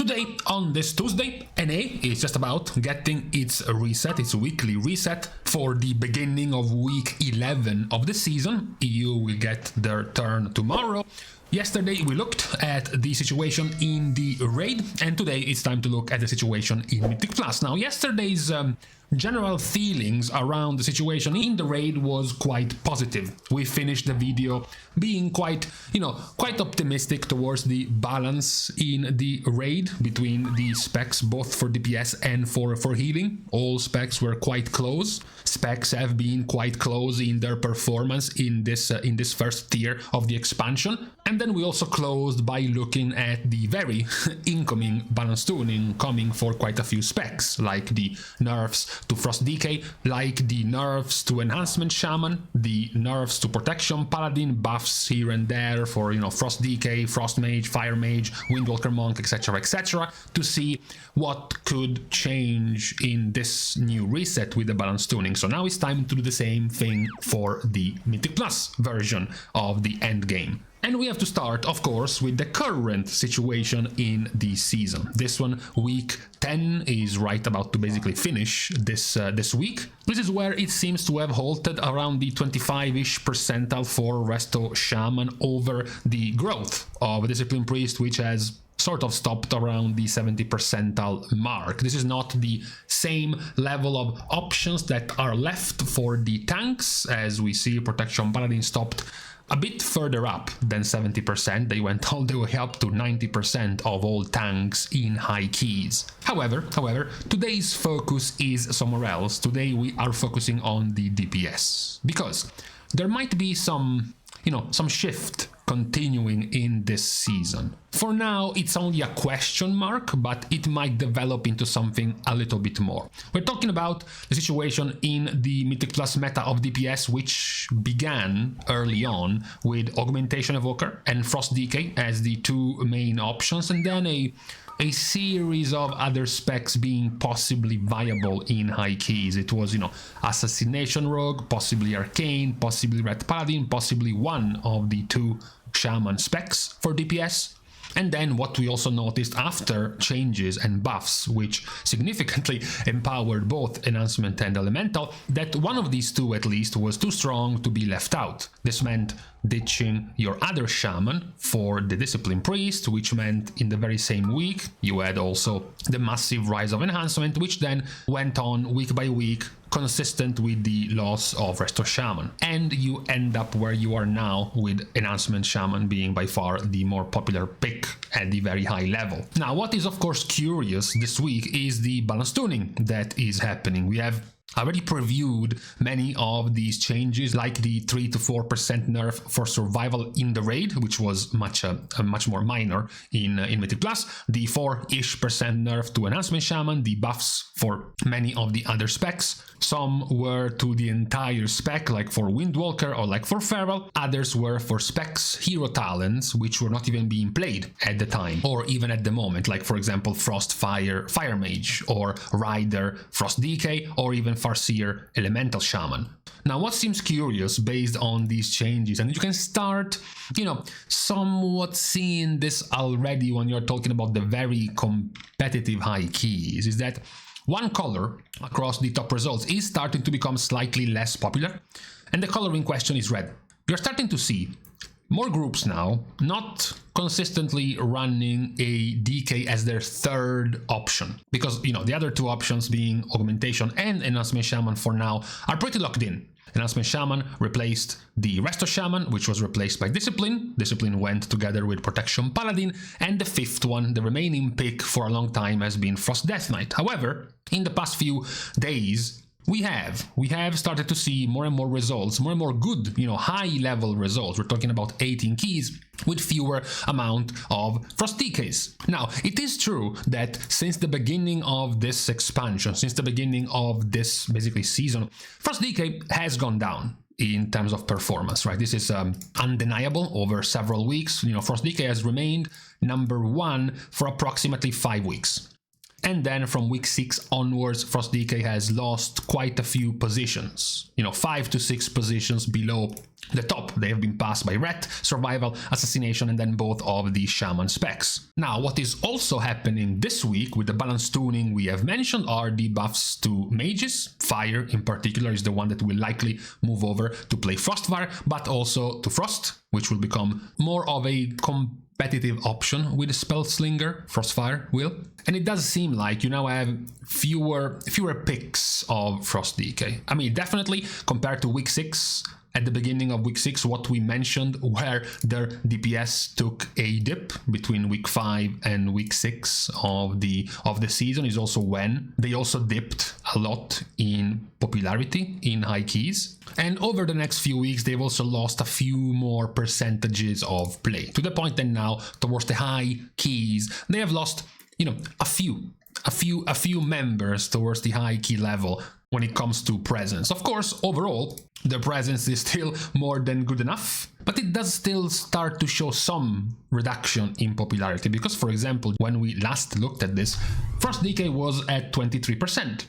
Today, on this Tuesday, NA is just about getting its reset, its weekly reset for the beginning of week 11 of the season. EU will get their turn tomorrow. Yesterday we looked at the situation in the raid, and today it's time to look at the situation in Mythic Plus. Now, yesterday's general feelings around the situation in the raid was quite positive. We finished the video being quite optimistic towards the balance in the raid between the specs, both for DPS and for healing. All specs were quite close. Specs have been quite close in their performance in this first tier of the expansion. And then we also closed by looking at the very incoming balance tuning coming for quite a few specs, like the nerfs to Frost Decay, like the nerfs to Enhancement Shaman, the nerfs to Protection Paladin, buffs here and there for, Frost Decay, Frost Mage, Fire Mage, Windwalker Monk, etc., to see what could change in this new reset with the balance tuning. So now it's time to do the same thing for the Mythic Plus version of the endgame. And we have to start, of course, with the current situation in the season. This one, week 10, is right about to basically finish this week. This is where it seems to have halted around the 25-ish percentile for Resto Shaman over the growth of Discipline Priest, which has sort of stopped around the 70 percentile mark. This is not the same level of options that are left for the tanks, as we see Protection Paladin stopped a bit further up than 70%. They went all the way up to 90% of all tanks in high keys. However, today's focus is somewhere else. Today we are focusing on the DPS, because there might be some shift continuing in this season. For now, it's only a question mark, but it might develop into something a little bit more. We're talking about the situation in the Mythic Plus meta of DPS, which began early on with Augmentation Evoker and Frost Decay as the two main options, and then a series of other specs being possibly viable in high keys. It was, Assassination Rogue, possibly Arcane, possibly Red Paladin, possibly one of the two Shaman specs for DPS. And then what we also noticed after changes and buffs, which significantly empowered both Enhancement and Elemental, that one of these two at least was too strong to be left out. This meant ditching your other Shaman for the Discipline Priest, which meant in the very same week you had also the massive rise of Enhancement, which then went on week by week, consistent with the loss of Resto Shaman. And you end up where you are now, with Enhancement Shaman being by far the more popular pick at the very high level. Now, what is of course curious this week is the balance tuning that is happening. We have already previewed many of these changes, like the 3 to 4% nerf for survival in the raid, which was much more minor in Mythic Plus, the 4-ish% nerf to Enhancement Shaman, the buffs for many of the other specs. Some were to the entire spec, like for Windwalker or like for Feral. Others were for specs, hero talents, which were not even being played at the time, or even at the moment, like for example Frost Fire Mage, or Rider Frost Decay, or even Farseer Elemental Shaman. Now, what seems curious based on these changes, and you can start, somewhat seeing this already when you're talking about the very competitive high keys, is that one color across the top results is starting to become slightly less popular, and the color in question is red. You're starting to see more groups now not consistently running a DK as their third option, because the other two options, being Augmentation and Enhancement Shaman, for now are pretty locked in. Enhancement Shaman replaced the Resto Shaman, which was replaced by Discipline. Discipline went together with Protection Paladin, and the fifth one, the remaining pick for a long time, has been Frost Death Knight. However, in the past few days, we have started to see more and more results, more and more good, high-level results. We're talking about 18 keys with fewer amount of Frost Decays. Now, it is true that since the beginning of this expansion, since the beginning of this basically season, Frost Decay has gone down in terms of performance, right? This is undeniable over several weeks. Frost Decay has remained number one for approximately 5 weeks. And then from week 6 onwards, Frost DK has lost quite a few positions, 5 to 6 positions below the top. They have been passed by Ret, Survival, Assassination, and then both of the Shaman specs. Now, what is also happening this week with the balance tuning we have mentioned are the buffs to mages. Fire in particular is the one that will likely move over to play Frostfire, but also to Frost, which will become more of a competitive option with Spellslinger. Frostfire will. And it does seem like you now have fewer picks of Frost DK. I mean, definitely compared to week 6, at the beginning of week 6, what we mentioned, where their DPS took a dip between week 5 and week 6 of the season, is also when they also dipped a lot in popularity in high keys. And over the next few weeks, they've also lost a few more percentages of play, to the point that now towards the high keys, they have lost, a few members towards the high key level when it comes to presence. Of course, overall, their presence is still more than good enough, but it does still start to show some reduction in popularity, because, for example, when we last looked at this, Frost DK was at 23%.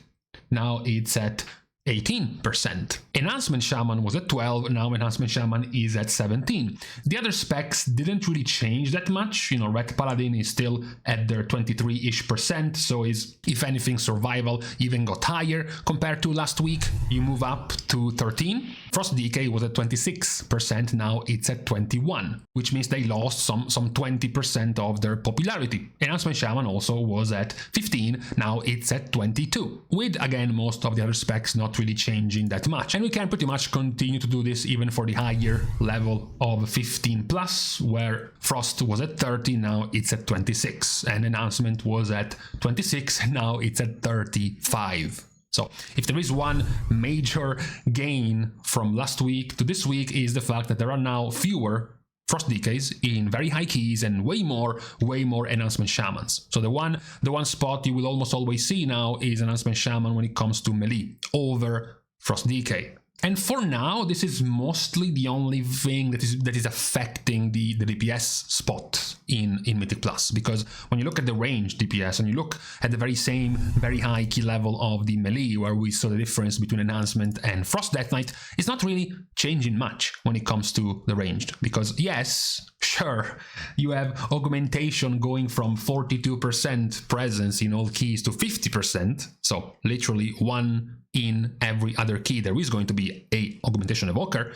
Now it's at 18%. Enhancement Shaman was at 12, now Enhancement Shaman is at 17. The other specs didn't really change that much. Red Paladin is still at their 23-ish%, so is, if anything, Survival even got higher compared to last week. You move up to 13. Frost DK was at 26%, now it's at 21, which means they lost some 20% of their popularity. Enhancement Shaman also was at 15, now it's at 22, with, again, most of the other specs not really changing that much. And we can pretty much continue to do this even for the higher level of 15 plus, where Frost was at 30, now it's at 26, and Enhancement was at 26, now it's at 35. So if there is one major gain from last week to this week, is the fact that there are now fewer Frost DKs in very high keys and way more Enhancement Shamans. So the one spot you will almost always see now is Enhancement Shaman when it comes to melee over Frost DK. And for now, this is mostly the only thing that is affecting the DPS spot in Mythic Plus, because when you look at the range DPS and you look at the very high key level of the melee, where we saw the difference between Enhancement and Frost Death Knight, it's not really changing much when it comes to the ranged. Because yes, sure, you have Augmentation going from 42% presence in all keys to 50%, so literally one in every other key there is going to be a Augmentation Evoker,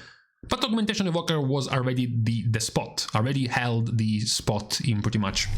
but Augmentation Evoker was already the spot, already held the spot in pretty much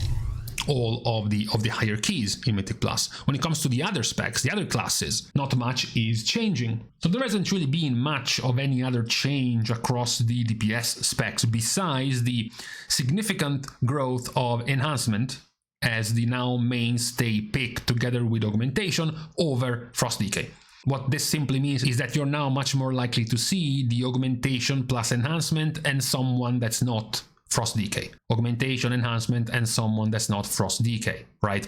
all of the higher keys in Mythic Plus. When it comes to the other specs, the other classes, not much is changing. So there hasn't really been much of any other change across the DPS specs besides the significant growth of Enhancement as the now mainstay pick together with Augmentation over Frost DK. What this simply means is that you're now much more likely to see the Augmentation plus Enhancement and someone that's not Frost DK. Augmentation, Enhancement, and someone that's not Frost DK, right?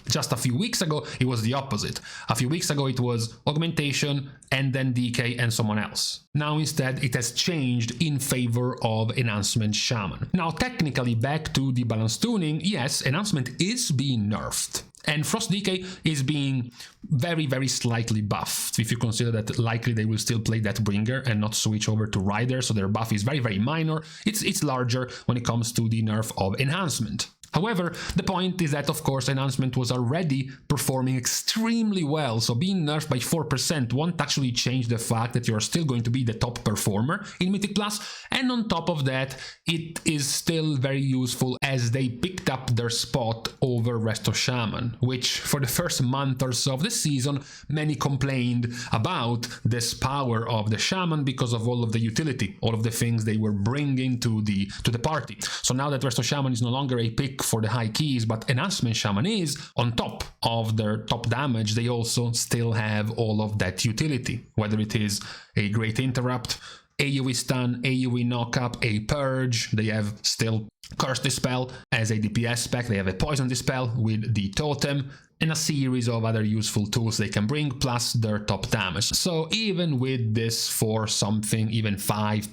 Just a few weeks ago, it was the opposite. A few weeks ago, it was Augmentation and then DK and someone else. Now, instead, it has changed in favor of Enhancement Shaman. Now, technically, back to the balance tuning, yes, Enhancement is being nerfed. And Frost DK is being very slightly buffed, if you consider that likely they will still play Deathbringer and not switch over to Rider, so their buff is very minor. It's larger when it comes to the nerf of Enhancement. However, the point is that, of course, Enhancement was already performing extremely well, so being nerfed by 4% won't actually change the fact that you're still going to be the top performer in Mythic Plus, and on top of that, it is still very useful as they picked up their spot over Resto Shaman, which for the first month or so of the season, many complained about this power of the Shaman because of all of the utility, all of the things they were bringing to the party. So now that Resto Shaman is no longer a pick for the high keys, but Enhancement Shaman is, on top of their top damage, they also still have all of that utility, whether it is a Great Interrupt, AoE Stun, AoE Knockup, a Purge. They have still Curse Dispel as a DPS spec, they have a Poison Dispel with the Totem, and a series of other useful tools they can bring, plus their top damage. So even with this for something, even 5%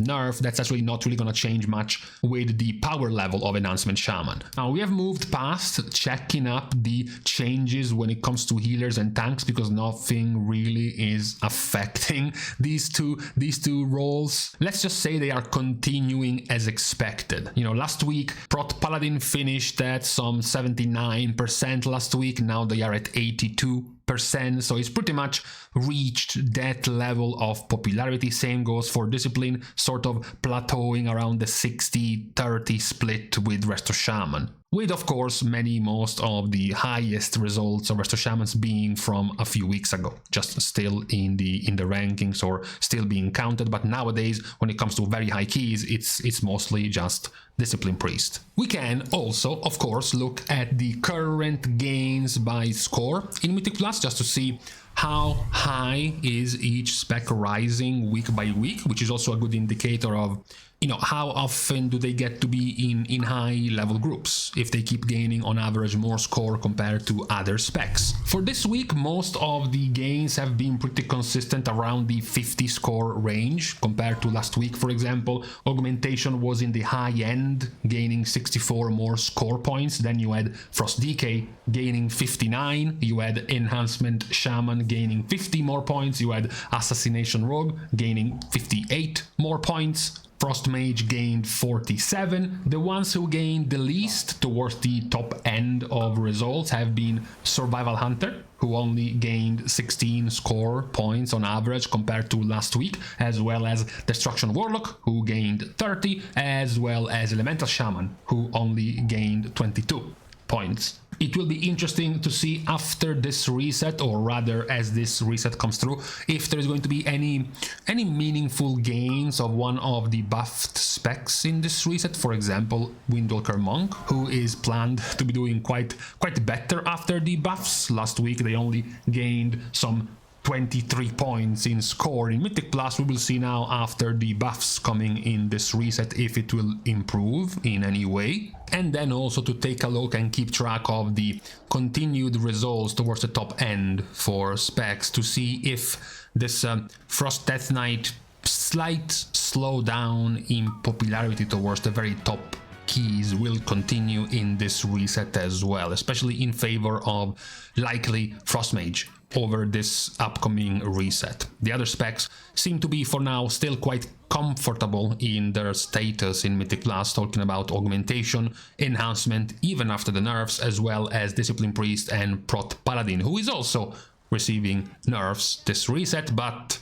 nerf, that's actually not really gonna change much with the power level of Enhancement Shaman. Now we have moved past checking up the changes when it comes to healers and tanks, because nothing really is affecting these two roles. Let's just say they are continuing as expected. You know, last week Prot Paladin finished at some 79% last week. Now they are at 82%, so it's pretty much reached that level of popularity. Same goes for Discipline, sort of plateauing around the 60-30 split with Resto Shaman. With, of course, most of the highest results of Resto Shamans being from a few weeks ago, just still in the rankings or still being counted. But nowadays, when it comes to very high keys, it's mostly just Discipline Priest. We can also, of course, look at the current gains by score in Mythic Plus, just to see how high is each spec rising week by week, which is also a good indicator of, you know, how often do they get to be in high level groups, if they keep gaining on average more score compared to other specs. For this week, most of the gains have been pretty consistent around the 50 score range compared to last week. For example, Augmentation was in the high end, gaining 64 more score points. Then you had Frost Decay gaining 59, you had Enhancement Shaman gaining 50 more points, you had Assassination Rogue gaining 58 more points. Frost Mage gained 47. The ones who gained the least towards the top end of results have been Survival Hunter, who only gained 16 score points on average compared to last week, as well as Destruction Warlock, who gained 30, as well as Elemental Shaman, who only gained 22 points. It will be interesting to see after this reset, or rather as this reset comes through, if there is going to be any meaningful gains of one of the buffed specs in this reset. For example, Windwalker Monk, who is planned to be doing quite better after the buffs. Last week they only gained some 23 points in score in Mythic Plus. We will see now after the buffs coming in this reset if it will improve in any way. And then also to take a look and keep track of the continued results towards the top end for specs, to see if this Frost Death Knight slight slowdown in popularity towards the very top keys will continue in this reset as well, especially in favor of likely Frost Mage over this upcoming reset. The other specs seem to be for now still quite comfortable in their status in Mythic Plus, talking about Augmentation, Enhancement, even after the nerfs, as well as Discipline Priest and Prot Paladin, who is also receiving nerfs this reset, but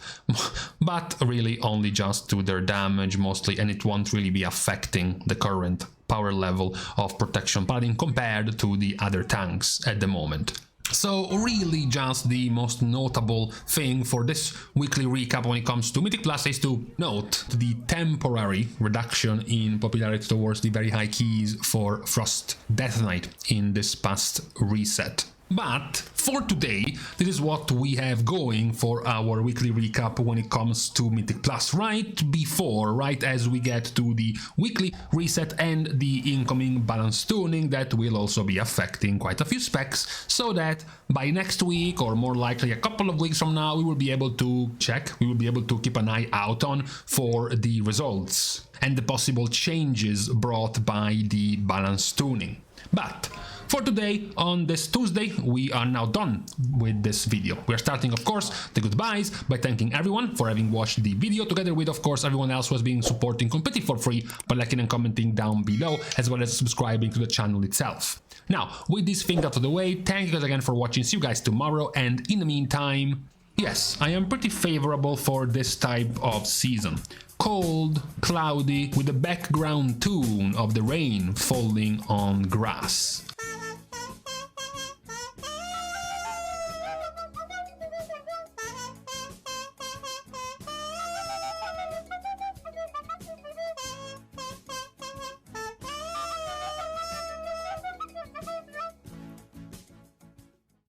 really only just to their damage mostly, and it won't really be affecting the current power level of Protection Paladin compared to the other tanks at the moment. So really just the most notable thing for this weekly recap when it comes to Mythic Plus is to note the temporary reduction in popularity towards the very high keys for Frost Death Knight in this past reset. But for today, this is what we have going for our weekly recap when it comes to Mythic Plus. Right as we get to the weekly reset and the incoming balance tuning that will also be affecting quite a few specs, so that by next week, or more likely a couple of weeks from now, we will be able to keep an eye out on for the results and the possible changes brought by the balance tuning. But for today, on this Tuesday, we are now done with this video. We are starting, of course, the goodbyes by thanking everyone for having watched the video, together with, of course, everyone else who has been supporting completely for free by liking and commenting down below, as well as subscribing to the channel itself. Now, with this thing out of the way, thank you guys again for watching. See you guys tomorrow, and in the meantime, yes, I am pretty favorable for this type of season. Cold, cloudy, with the background tune of the rain falling on grass.